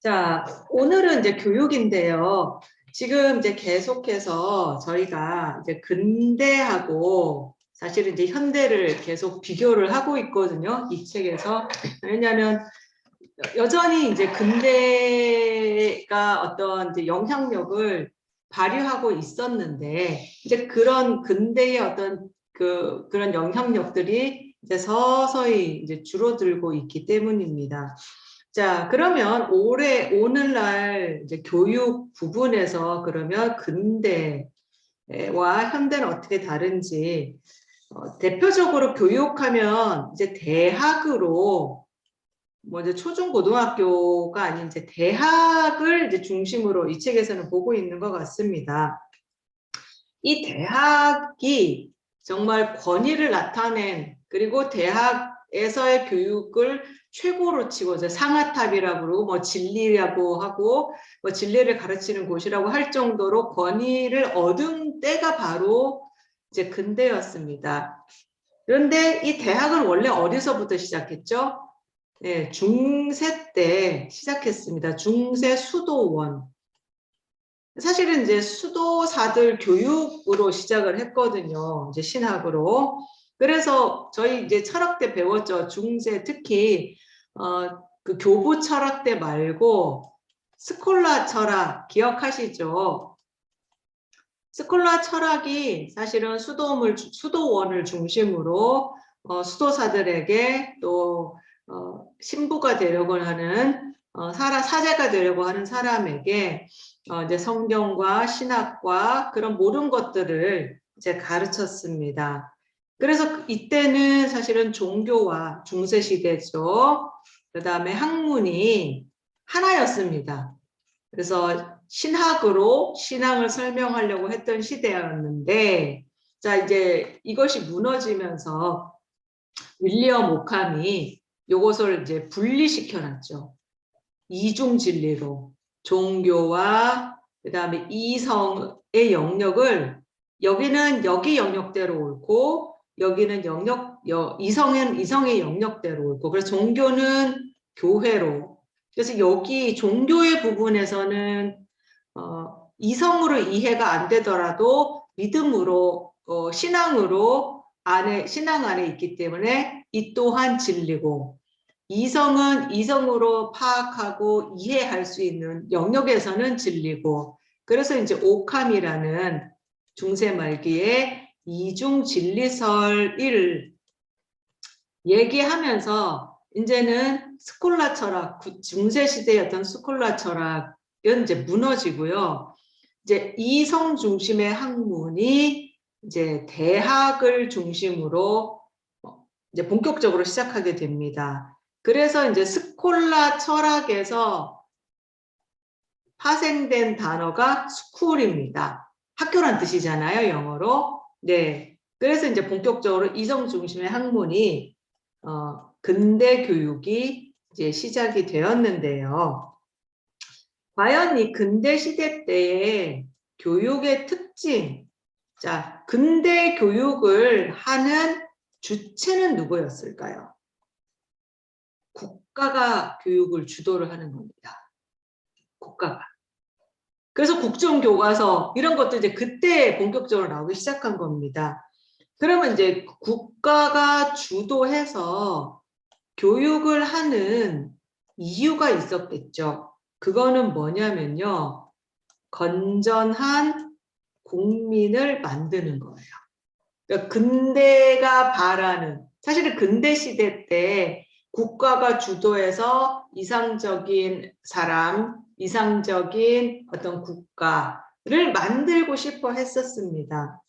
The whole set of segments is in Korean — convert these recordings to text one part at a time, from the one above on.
자, 오늘은 이제 교육인데요. 지금 이제 계속해서 저희가 이제 근대하고 사실은 이제 현대를 계속 비교를 하고 있거든요. 이 책에서. 왜냐하면 여전히 이제 근대가 어떤 이제 영향력을 발휘하고 있었는데, 이제 그런 근대의 어떤 그런 영향력들이 이제 서서히 이제 줄어들고 있기 때문입니다. 자, 그러면 오늘날 이제 교육 부분에서 그러면 근대와 현대는 어떻게 다른지, 대표적으로 교육하면 이제 대학으로, 뭐 이제 초중고등학교가 아닌 이제 대학을 이제 중심으로 이 책에서는 보고 있는 것 같습니다. 이 대학이 정말 권위를 나타낸, 그리고 대학에서의 교육을 최고로 치고 이제 상아탑이라고 그러고 뭐 진리라고 하고 뭐 진리를 가르치는 곳이라고 할 정도로 권위를 얻은 때가 바로 이제 근대였습니다. 그런데 이 대학은 원래 어디서부터 시작했죠? 네, 중세 때 시작했습니다. 중세 수도원. 사실은 이제 수도사들 교육으로 시작을 했거든요. 이제 신학으로. 그래서 저희 이제 철학 때 배웠죠. 중세 특히 그 교부 철학 때 말고 스콜라 철학 기억하시죠? 스콜라 철학이 사실은 수도원을 중심으로 수도사들에게 또 신부가 되려고 하는 사제가 되려고 하는 사람에게 이제 성경과 신학과 그런 모든 것들을 이제 가르쳤습니다. 그래서 이때는 사실은 종교와 중세 시대죠. 그 다음에 학문이 하나였습니다. 그래서 신학으로 신앙을 설명하려고 했던 시대였는데, 자, 이제 이것이 무너지면서 윌리엄 오캄이 이것을 이제 분리시켜 놨죠. 이중 진리로. 종교와 그다음에 이성의 영역을, 여기는 여기 영역대로 옳고 여기는 이성의 영역대로 옳고, 그래서 종교는 교회로, 그래서 여기 종교의 부분에서는 이성으로 이해가 안 되더라도 믿음으로 신앙으로 신앙 안에 있기 때문에 이 또한 진리고, 이성은 이성으로 파악하고 이해할 수 있는 영역에서는 진리고, 그래서 이제 오캄이라는 중세 말기에 이중 진리설을 얘기하면서 이제는 스콜라 철학, 중세 시대의 어떤 스콜라 철학은 이제 무너지고요. 이제 이성 중심의 학문이 이제 대학을 중심으로 이제 본격적으로 시작하게 됩니다. 그래서 이제 스콜라 철학에서 파생된 단어가 스쿨입니다. 학교란 뜻이잖아요, 영어로. 네. 그래서 이제 본격적으로 이성 중심의 학문이 근대 교육이 이제 시작이 되었는데요. 과연 이 근대 시대 때의 교육의 특징, 자, 근대 교육을 하는 주체는 누구였을까요? 국가가 교육을 주도를 하는 겁니다. 국가가. 그래서 국정교과서 이런 것도 이제 그때 본격적으로 나오기 시작한 겁니다. 그러면 이제 국가가 주도해서 교육을 하는 이유가 있었겠죠. 그거는 뭐냐면요, 건전한 국민을 만드는 거예요. 그러니까 근대가 바라는, 사실은 근대 시대 때 국가가 주도해서 이상적인 사람, 이상적인 어떤 국가를 만들고 싶어 했었습니다.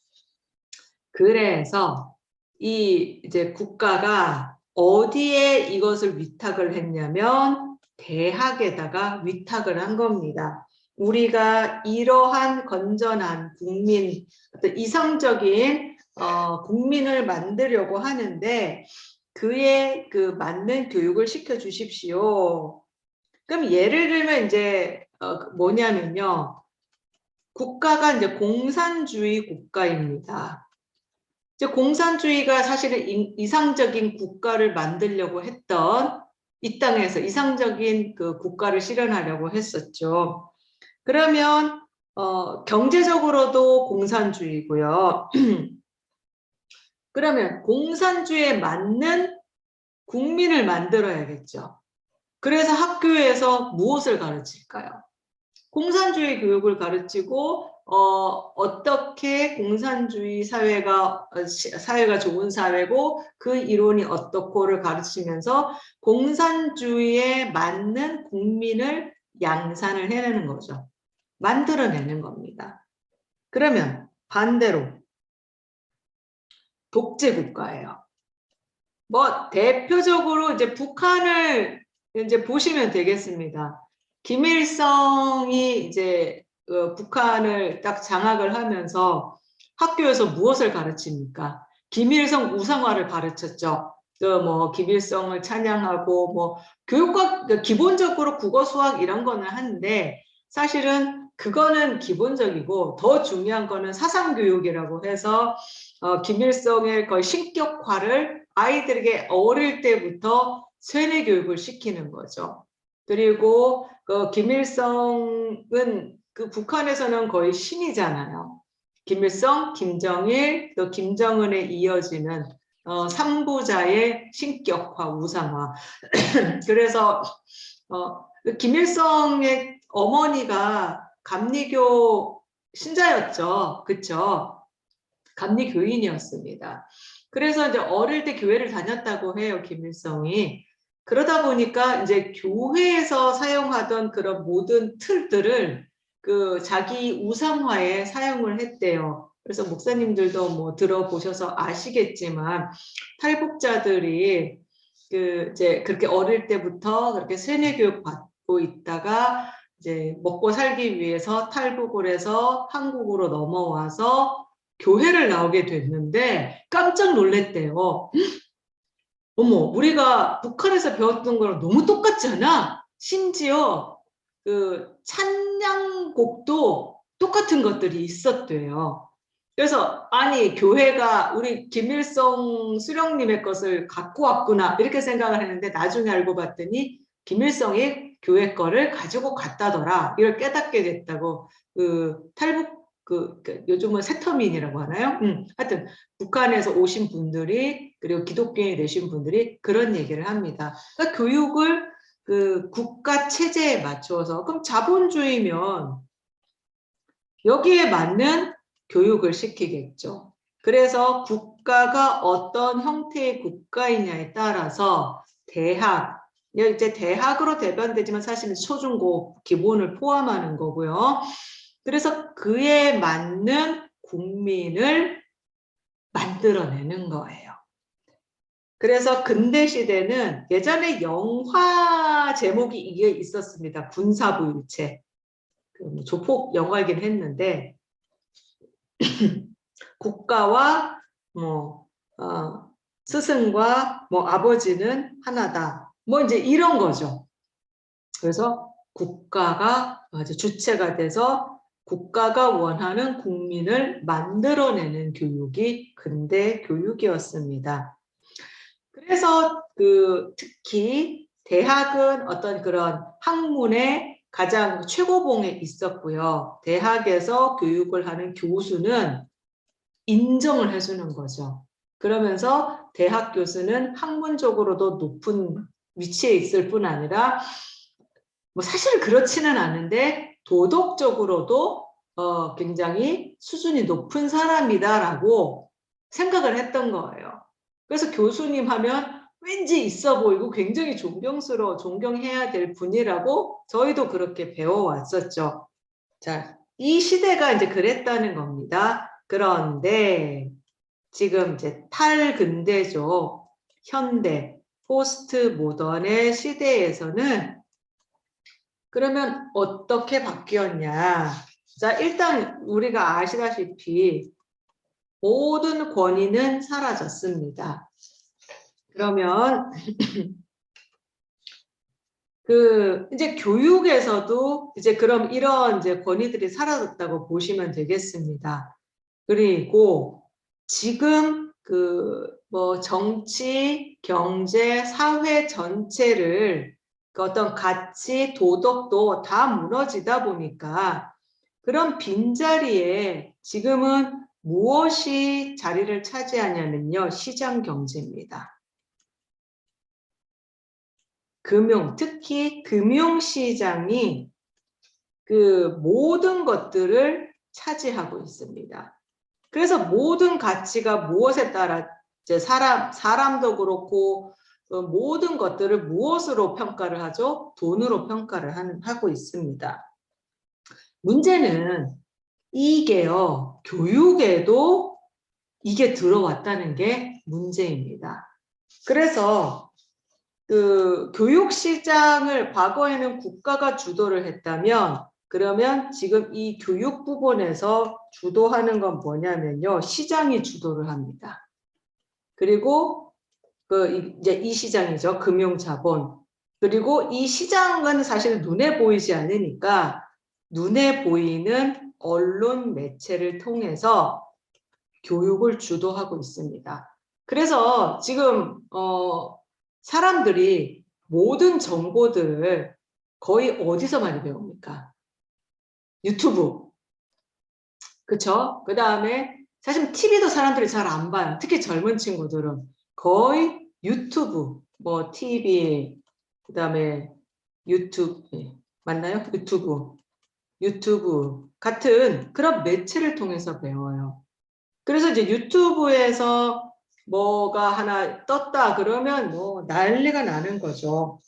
그래서 이제 국가가 어디에 이것을 위탁을 했냐면 대학에다가 위탁을 한 겁니다. 우리가 이러한 건전한 국민, 어떤 이성적인 국민을 만들려고 하는데 그에 그 맞는 교육을 시켜 주십시오. 그럼 예를 들면 이제 뭐냐면요, 국가가 이제 공산주의 국가입니다. 이제 공산주의가 사실은 이상적인 국가를 만들려고 했던 이 땅에서 이상적인 그 국가를 실현하려고 했었죠. 그러면 경제적으로도 공산주의고요. 그러면 공산주의에 맞는 국민을 만들어야겠죠. 그래서 학교에서 무엇을 가르칠까요? 공산주의 교육을 가르치고 어떻게 공산주의 사회가 좋은 사회고 그 이론이 어떻고를 가르치면서 공산주의에 맞는 국민을 양산을 해내는 거죠. 만들어내는 겁니다. 그러면 반대로 독재 국가예요. 뭐 대표적으로 이제 북한을 이제 보시면 되겠습니다. 김일성이 이제 북한을 딱 장악을 하면서 학교에서 무엇을 가르칩니까? 김일성 우상화를 가르쳤죠. 뭐 김일성을 찬양하고 뭐 교육과 기본적으로 국어 수학 이런 거는 하는데 사실은 그거는 기본적이고 더 중요한 거는 사상 교육이라고 해서 김일성의 거의 신격화를 아이들에게 어릴 때부터 세뇌 교육을 시키는 거죠. 그리고 김일성은 그 북한에서는 거의 신이잖아요. 김일성, 김정일, 또 김정은에 이어지는 삼부자의 신격화, 우상화. 그래서 김일성의 어머니가 감리교 신자였죠. 그쵸? 감리교인이었습니다. 그래서 이제 어릴 때 교회를 다녔다고 해요, 김일성이. 그러다 보니까 이제 교회에서 사용하던 그런 모든 틀들을 그 자기 우상화에 사용을 했대요. 그래서 목사님들도 뭐 들어보셔서 아시겠지만 탈북자들이 그 이제 그렇게 어릴 때부터 그렇게 세뇌 교육 받고 있다가 이제 먹고 살기 위해서 탈북을 해서 한국으로 넘어와서 교회를 나오게 됐는데 깜짝 놀랐대요. 어머, 우리가 북한에서 배웠던 거랑 너무 똑같지 않아? 심지어 그 찬양곡도 똑같은 것들이 있었대요. 그래서 아니 교회가 우리 김일성 수령님의 것을 갖고 왔구나 이렇게 생각을 했는데 나중에 알고 봤더니 김일성이 교회 거를 가지고 갔다더라 이걸 깨닫게 됐다고 그 탈북 요즘은 세터민이라고 하나요? 하여튼 북한에서 오신 분들이 그리고 기독교인이 되신 분들이 그런 얘기를 합니다. 그러니까 교육을 그 국가 체제에 맞춰서 그럼 자본주의면 여기에 맞는 교육을 시키겠죠. 그래서 국가가 어떤 형태의 국가이냐에 따라서 대학, 이제 대학으로 대변되지만 사실은 초중고 기본을 포함하는 거고요. 그래서 그에 맞는 국민을 만들어내는 거예요. 그래서 근대 시대는 예전에 영화 제목이 이게 있었습니다. 군사부일체. 조폭 영화이긴 했는데 국가와 뭐 스승과 뭐 아버지는 하나다. 뭐 이제 이런 거죠. 그래서 국가가 주체가 돼서 국가가 원하는 국민을 만들어내는 교육이 근대 교육이었습니다. 그래서 그 특히 대학은 어떤 그런 학문의 가장 최고봉에 있었고요. 대학에서 교육을 하는 교수는 인정을 해주는 거죠. 그러면서 대학 교수는 학문적으로도 높은 위치에 있을 뿐 아니라 뭐 사실 그렇지는 않은데 도덕적으로도 굉장히 수준이 높은 사람이다라고 생각을 했던 거예요. 그래서 교수님 하면 왠지 있어 보이고 굉장히 존경해야 될 분이라고 저희도 그렇게 배워왔었죠. 자, 이 시대가 이제 그랬다는 겁니다. 그런데 지금 이제 탈근대죠. 현대, 포스트 모던의 시대에서는 그러면 어떻게 바뀌었냐? 자, 일단 우리가 아시다시피 모든 권위는 사라졌습니다. 그러면 이제 교육에서도 이제 그럼 이런 이제 권위들이 사라졌다고 보시면 되겠습니다. 그리고 지금 뭐 정치, 경제, 사회 전체를 그 어떤 가치, 도덕도 다 무너지다 보니까 그런 빈자리에 지금은 무엇이 자리를 차지하냐면요. 시장 경제입니다. 특히 금융시장이 그 모든 것들을 차지하고 있습니다. 그래서 모든 가치가 무엇에 따라 이제 사람도 그렇고 모든 것들을 무엇으로 평가를 하죠? 돈으로 평가를 하고 있습니다. 문제는 이게요, 교육에도 이게 들어왔다는 게 문제입니다. 그래서 그 교육 시장을 과거에는 국가가 주도를 했다면 그러면 지금 이 교육 부분에서 주도하는 건 뭐냐면요. 시장이 주도를 합니다. 그리고 그 이제 이 시장이죠. 금융자본. 그리고 이 시장은 사실 눈에 보이지 않으니까 눈에 보이는 언론 매체를 통해서 교육을 주도하고 있습니다. 그래서 지금 사람들이 모든 정보들을 거의 어디서 많이 배웁니까? 유튜브. 그쵸? 그 다음에 사실 TV도 사람들이 잘 안 봐요. 특히 젊은 친구들은 거의 유튜브, 뭐 TV, 그 다음에 유튜브, 맞나요? 유튜브 같은 그런 매체를 통해서 배워요. 그래서 이제 유튜브에서 뭐가 하나 떴다 그러면 뭐 난리가 나는 거죠.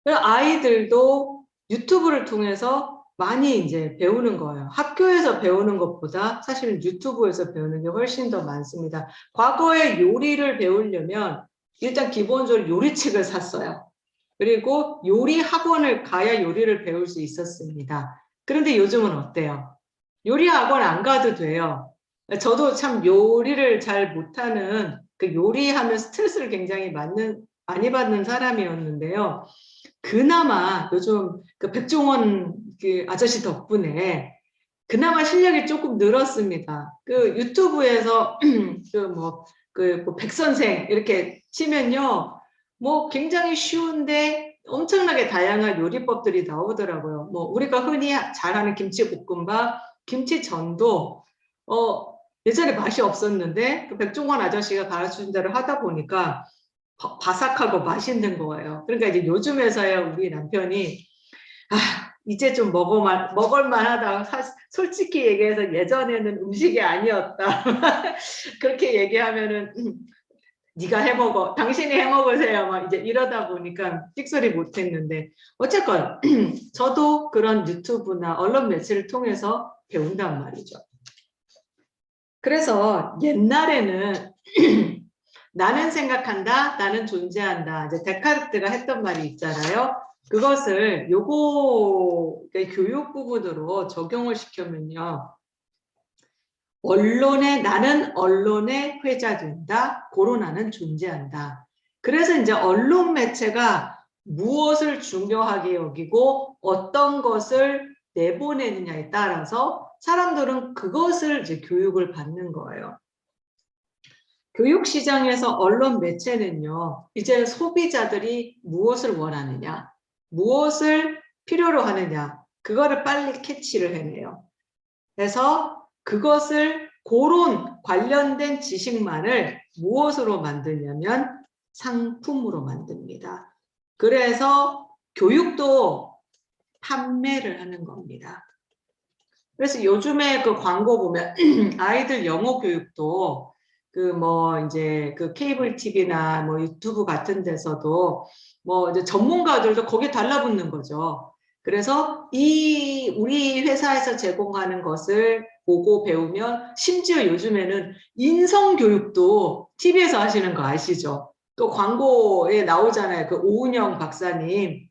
아이들도 유튜브를 통해서 많이 이제 배우는 거예요. 학교에서 배우는 것보다 사실은 유튜브에서 배우는 게 훨씬 더 많습니다. 과거에 요리를 배우려면 일단 기본적으로 요리책을 샀어요. 그리고 요리 학원을 가야 요리를 배울 수 있었습니다. 그런데 요즘은 어때요? 요리 학원 안 가도 돼요. 저도 참 요리를 잘 못하는 그 요리하면 스트레스를 굉장히 많이 받는 사람이었는데요. 그나마 요즘 그 백종원 그 아저씨 덕분에 그나마 실력이 조금 늘었습니다. 그 유튜브에서 그 백선생 이렇게 치면요. 뭐 굉장히 쉬운데 엄청나게 다양한 요리법들이 나오더라고요. 뭐 우리가 흔히 잘하는 김치볶음밥, 김치전도 예전에 맛이 없었는데 그 백종원 아저씨가 가르쳐준 대로 하다 보니까 바삭하고 맛있는 거예요. 그러니까 이제 요즘에서야 우리 남편이 이제 좀 먹을만하다. 솔직히 얘기해서 예전에는 음식이 아니었다. 그렇게 얘기하면은 네가 해먹어, 당신이 해먹으세요. 막 이제 이러다 보니까 찍소리 못했는데 어쨌건 저도 그런 유튜브나 언론 매체를 통해서 배운단 말이죠. 그래서 옛날에는 나는 생각한다, 나는 존재한다. 이제 데카르트가 했던 말이 있잖아요. 그것을 교육 부분으로 적용을 시키면요. 나는 언론에 회자된다. 고로 나는 존재한다. 그래서 이제 언론 매체가 무엇을 중요하게 여기고 어떤 것을 내보내느냐에 따라서 사람들은 그것을 이제 교육을 받는 거예요. 교육시장에서 언론 매체는요, 이제 소비자들이 무엇을 원하느냐, 무엇을 필요로 하느냐, 그거를 빨리 캐치를 해내요. 그래서 그것을 그런 관련된 지식만을 무엇으로 만드냐면 상품으로 만듭니다. 그래서 교육도 판매를 하는 겁니다. 그래서 요즘에 그 광고 보면 아이들 영어 교육도 그 뭐 이제 그 케이블 TV나 뭐 유튜브 같은 데서도 뭐 이제 전문가들도 거기에 달라붙는 거죠. 그래서 우리 회사에서 제공하는 것을 보고 배우면 심지어 요즘에는 인성 교육도 TV에서 하시는 거 아시죠? 또 광고에 나오잖아요. 그 오은영 박사님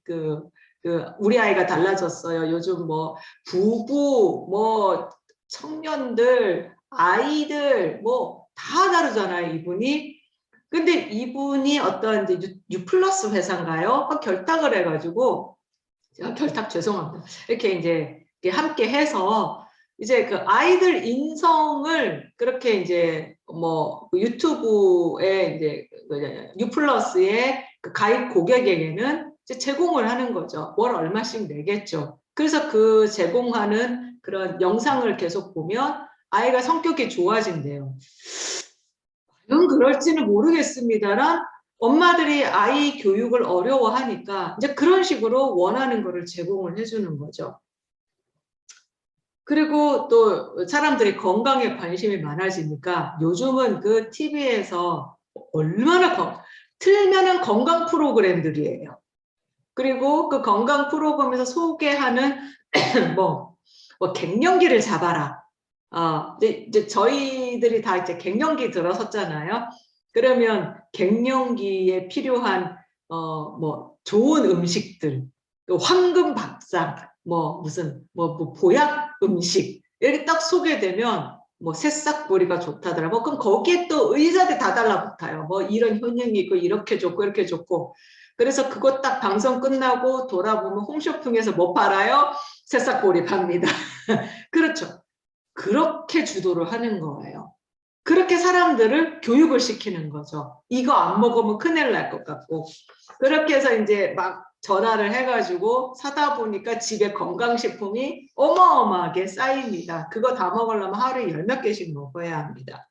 우리 아이가 달라졌어요. 요즘 뭐 부부, 뭐 청년들, 아이들 뭐 다 다르잖아요, 이분이. 근데 이분이 어떤 이제 플러스 회사인가요? 결탁을 해가지고 결탁 죄송합니다. 이렇게 이제 함께 해서 이제 그 아이들 인성을 그렇게 이제 뭐 유튜브에 이제 유플러스의 그 가입 고객에게는 이제 제공을 하는 거죠. 월 얼마씩 내겠죠. 그래서 그 제공하는 그런 영상을 계속 보면 아이가 성격이 좋아진대요. 과연 그럴지는 모르겠습니다만 엄마들이 아이 교육을 어려워하니까 이제 그런 식으로 원하는 거를 제공을 해주는 거죠. 그리고 또 사람들이 건강에 관심이 많아지니까 요즘은 그 TV에서 얼마나 틀면은 건강 프로그램들이에요. 그리고 그 건강 프로그램에서 소개하는 뭐, 갱년기를 잡아라. 이제 저희들이 다 이제 갱년기 들어섰잖아요. 그러면 갱년기에 필요한 뭐 좋은 음식들, 또 황금 밥상, 뭐 무슨 뭐 보약 음식 이렇게 딱 소개되면 뭐 새싹보리가 좋다더라. 뭐 그럼 거기에 또 의사들 다 달라붙어요. 뭐 이런 효능이 있고 이렇게 좋고 이렇게 좋고. 그래서 그거 딱 방송 끝나고 돌아보면 홈쇼핑에서 뭐 팔아요? 새싹보리 팝니다. 그렇죠. 그렇게 주도를 하는 거예요. 그렇게 사람들을 교육을 시키는 거죠. 이거 안 먹으면 큰일 날 것 같고. 그렇게 해서 이제 막 전화를 해가지고 사다 보니까 집에 건강식품이 어마어마하게 쌓입니다. 그거 다 먹으려면 하루에 10몇 개씩 먹어야 합니다.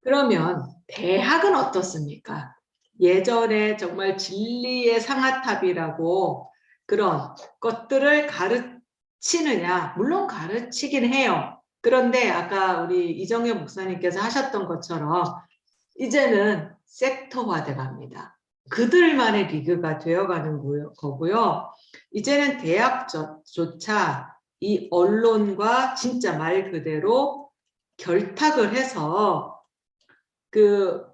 그러면 대학은 어떻습니까? 예전에 정말 진리의 상아탑이라고 그런 것들을 가르치느냐? 물론 가르치긴 해요. 그런데 아까 우리 이정현 목사님께서 하셨던 것처럼 이제는 섹터화돼 갑니다. 그들만의 리그가 되어가는 거고요. 이제는 대학조차 이 언론과 진짜 말 그대로 결탁을 해서 그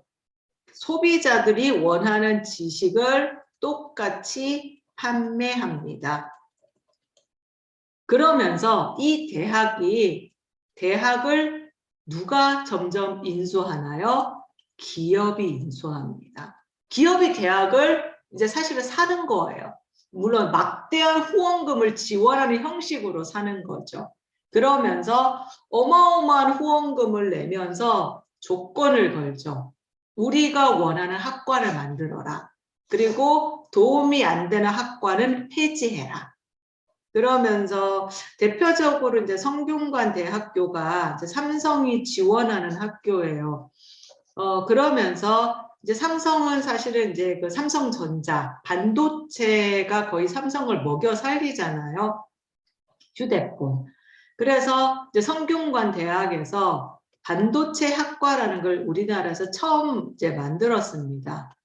소비자들이 원하는 지식을 똑같이 판매합니다. 그러면서 이 대학을 누가 점점 인수하나요? 기업이 인수합니다. 기업이 대학을 이제 사실은 사는 거예요. 물론 막대한 후원금을 지원하는 형식으로 사는 거죠. 그러면서 어마어마한 후원금을 내면서 조건을 걸죠. 우리가 원하는 학과를 만들어라. 그리고 도움이 안 되는 학과는 폐지해라. 그러면서 대표적으로 이제 성균관 대학교가 이제 삼성이 지원하는 학교예요. 그러면서 이제 삼성은 사실은 이제 그 삼성전자 반도체가 거의 삼성을 먹여 살리잖아요. 휴대폰. 그래서 이제 성균관 대학에서 반도체 학과라는 걸 우리나라에서 처음 이제 만들었습니다.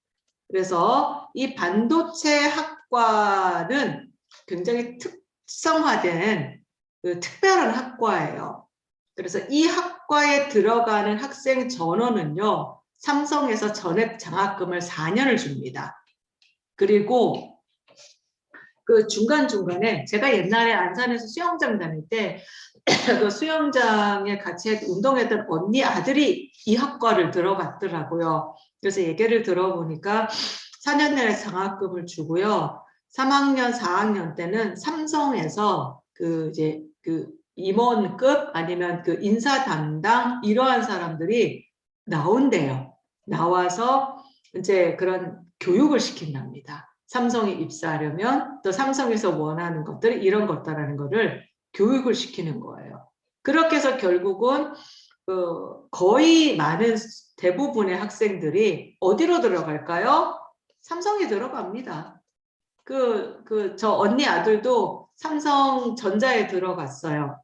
그래서 이 반도체 학과는 굉장히 특성화된 그 특별한 학과예요. 그래서 이 학과에 들어가는 학생 전원은요, 삼성에서 전액 장학금을 4년을 줍니다. 그리고 그 중간중간에 제가 옛날에 안산에서 수영장 다닐 때 그 수영장에 같이 운동했던 언니 아들이 이 학과를 들어갔더라고요. 그래서 얘기를 들어보니까 4년 내내 장학금을 주고요. 3학년, 4학년 때는 삼성에서 그 이제 그 임원급 아니면 그 인사 담당 이러한 사람들이 나온대요. 나와서 이제 그런 교육을 시킨답니다. 삼성에 입사하려면 또 삼성에서 원하는 것들 이런 것다라는 거를 교육을 시키는 거예요. 그렇게 해서 결국은 거의 많은 대부분의 학생들이 어디로 들어갈까요? 삼성에 들어갑니다. 저 언니 아들도 삼성전자에 들어갔어요.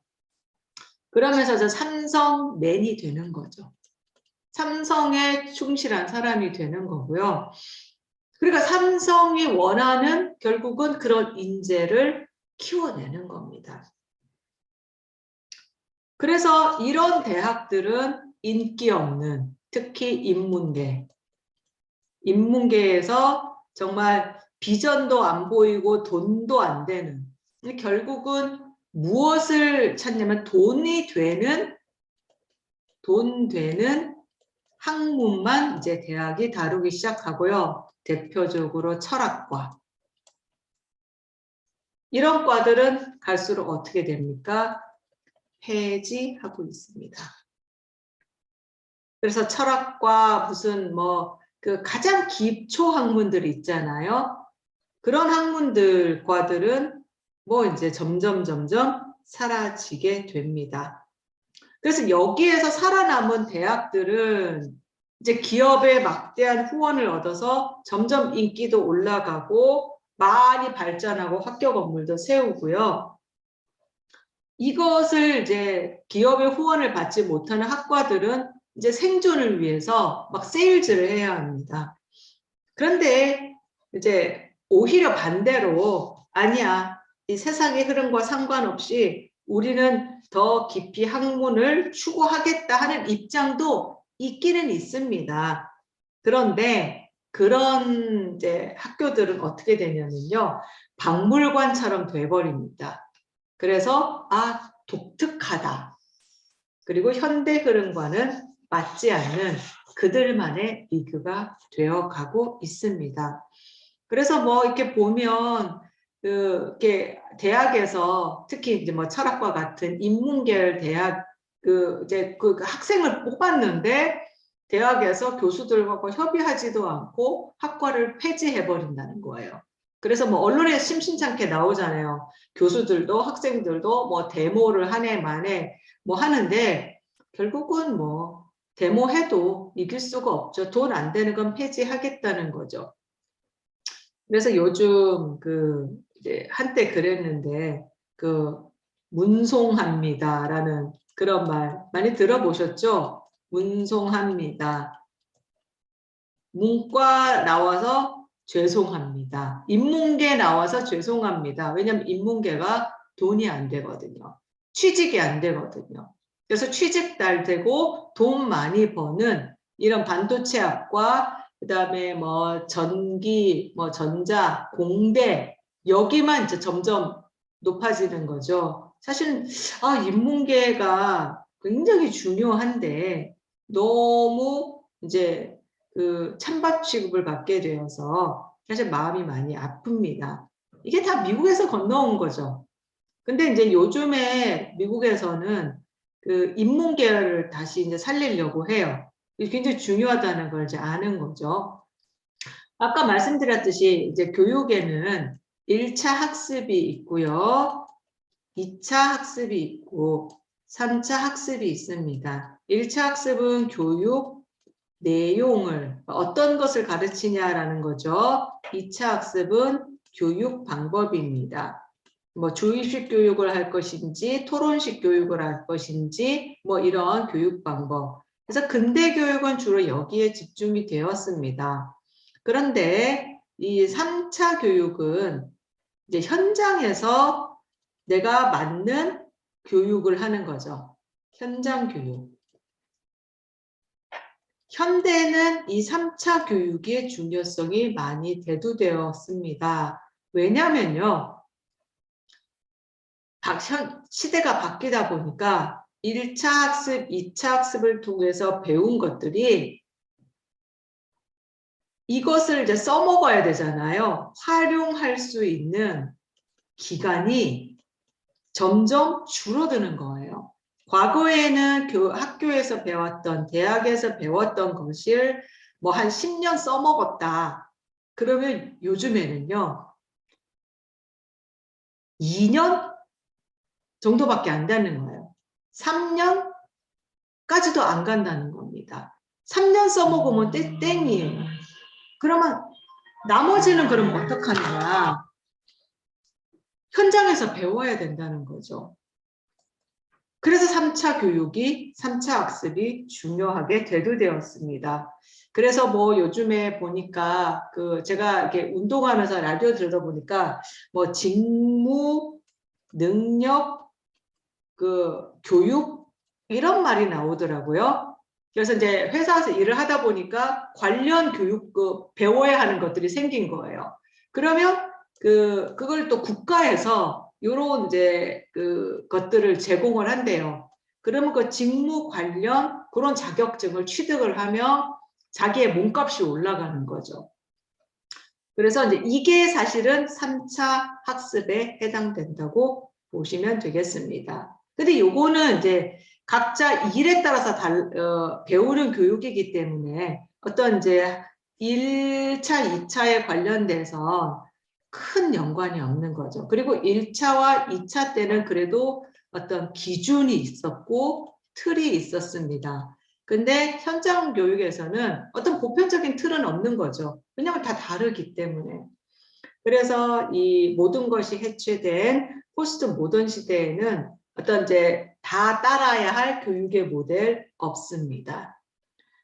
그러면서 저 삼성맨이 되는 거죠. 삼성에 충실한 사람이 되는 거고요. 그러니까 삼성이 원하는 결국은 그런 인재를 키워내는 겁니다. 그래서 이런 대학들은 인기 없는, 특히 인문계에서 정말 비전도 안 보이고 돈도 안 되는, 결국은 무엇을 찾냐면 돈 되는 학문만 이제 대학이 다루기 시작하고요. 대표적으로 철학과. 이런 과들은 갈수록 어떻게 됩니까? 폐지하고 있습니다. 그래서 철학과 무슨 뭐 그 가장 기초 학문들이 있잖아요. 그런 학문들 과들은 뭐 이제 점점 사라지게 됩니다. 그래서 여기에서 살아남은 대학들은 이제 기업의 막대한 후원을 얻어서 점점 인기도 올라가고 많이 발전하고 학교 건물도 세우고요. 이것을 이제 기업의 후원을 받지 못하는 학과들은 이제 생존을 위해서 막 세일즈를 해야 합니다. 그런데 이제 오히려 반대로 아니야. 이 세상의 흐름과 상관없이 우리는 더 깊이 학문을 추구하겠다 하는 입장도 있기는 있습니다. 그런데 그런 이제 학교들은 어떻게 되냐면요. 박물관처럼 돼버립니다. 그래서 독특하다. 그리고 현대 흐름과는 맞지 않는 그들만의 리그가 되어가고 있습니다. 그래서 뭐 이렇게 보면 이렇게 대학에서 특히 이제 뭐 철학과 같은 인문계열 대학 이제 그 학생을 뽑았는데 대학에서 교수들과 협의하지도 않고 학과를 폐지해 버린다는 거예요. 그래서 뭐 언론에 심심찮게 나오잖아요. 교수들도 학생들도 뭐 데모를 한 해 만에 뭐 하는데 결국은 뭐 데모해도 이길 수가 없죠. 돈 안 되는 건 폐지하겠다는 거죠. 그래서 요즘 이제 한때 그랬는데 문송합니다라는 그런 말 많이 들어보셨죠? 문송합니다. 문과 나와서 죄송합니다. 인문계 나와서 죄송합니다. 왜냐하면 인문계가 돈이 안 되거든요. 취직이 안 되거든요. 그래서 취직 잘 되고 돈 많이 버는 이런 반도체학과 그다음에 뭐 전기, 뭐 전자, 공대 여기만 이제 점점 높아지는 거죠. 사실 인문계가 굉장히 중요한데 너무 이제 찬밥 취급을 받게 되어서 사실 마음이 많이 아픕니다. 이게 다 미국에서 건너온 거죠. 근데 이제 요즘에 미국에서는 인문계열을 다시 이제 살리려고 해요. 이게 굉장히 중요하다는 걸 이제 아는 거죠. 아까 말씀드렸듯이 이제 교육에는 1차 학습이 있고요. 2차 학습이 있고 3차 학습이 있습니다. 1차 학습은 교육 내용을 어떤 것을 가르치냐라는 거죠. 2차 학습은 교육 방법입니다. 뭐 주입식 교육을 할 것인지 토론식 교육을 할 것인지 뭐 이런 교육 방법. 그래서 근대 교육은 주로 여기에 집중이 되었습니다. 그런데 이 3차 교육은 이제 현장에서 내가 맞는 교육을 하는 거죠. 현장 교육. 현대는 이 3차 교육의 중요성이 많이 대두되었습니다. 왜냐면요. 시대가 바뀌다 보니까 1차 학습, 2차 학습을 통해서 배운 것들이 이것을 이제 써먹어야 되잖아요. 활용할 수 있는 기간이 점점 줄어드는 거예요. 과거에는 학교에서 배웠던, 대학에서 배웠던 것을 뭐 한 10년 써먹었다. 그러면 요즘에는요. 2년 정도밖에 안 되는 거예요. 3년까지도 안 간다는 겁니다. 3년 써먹으면 땡이에요. 그러면 나머지는 그럼 어떡하는 거야? 현장에서 배워야 된다는 거죠. 그래서 3차 교육이, 3차 학습이 중요하게 대두되었습니다. 그래서 뭐 요즘에 보니까 제가 이렇게 운동하면서 라디오 들어다 보니까 뭐 직무, 능력, 교육 이런 말이 나오더라고요. 그래서 이제 회사에서 일을 하다 보니까 관련 교육 배워야 하는 것들이 생긴 거예요. 그러면 그걸 또 국가에서 이런 이제 것들을 제공을 한대요. 그러면 그 직무 관련 그런 자격증을 취득을 하면 자기의 몸값이 올라가는 거죠. 그래서 이제 이게 사실은 3차 학습에 해당된다고 보시면 되겠습니다. 근데 요거는 이제 각자 일에 따라서 배우는 교육이기 때문에 어떤 이제 1차, 2차에 관련돼서 큰 연관이 없는 거죠. 그리고 1차와 2차 때는 그래도 어떤 기준이 있었고 틀이 있었습니다. 근데 현장 교육에서는 어떤 보편적인 틀은 없는 거죠. 왜냐하면 다 다르기 때문에. 그래서 이 모든 것이 해체된 포스트 모던 시대에는 어떤 이제 다 따라야 할 교육의 모델 없습니다.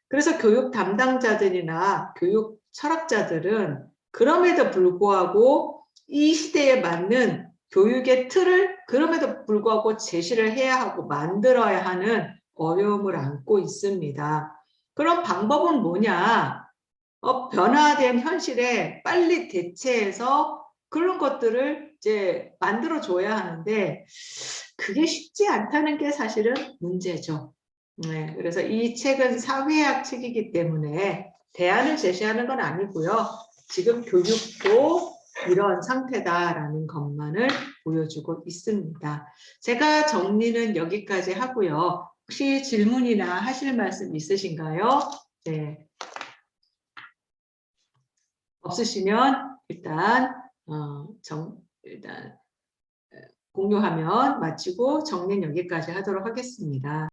그래서 교육 담당자들이나 교육 철학자들은 그럼에도 불구하고 이 시대에 맞는 교육의 틀을 그럼에도 불구하고 제시를 해야 하고 만들어야 하는 어려움을 안고 있습니다. 그럼 방법은 뭐냐? 변화된 현실에 빨리 대체해서 그런 것들을 이제 만들어줘야 하는데 그게 쉽지 않다는 게 사실은 문제죠. 네, 그래서 이 책은 사회학 책이기 때문에 대안을 제시하는 건 아니고요. 지금 교육도 이런 상태다라는 것만을 보여주고 있습니다. 제가 정리는 여기까지 하고요. 혹시 질문이나 하실 말씀 있으신가요? 네. 없으시면 일단 일단 공유하면 마치고 정리는 여기까지 하도록 하겠습니다.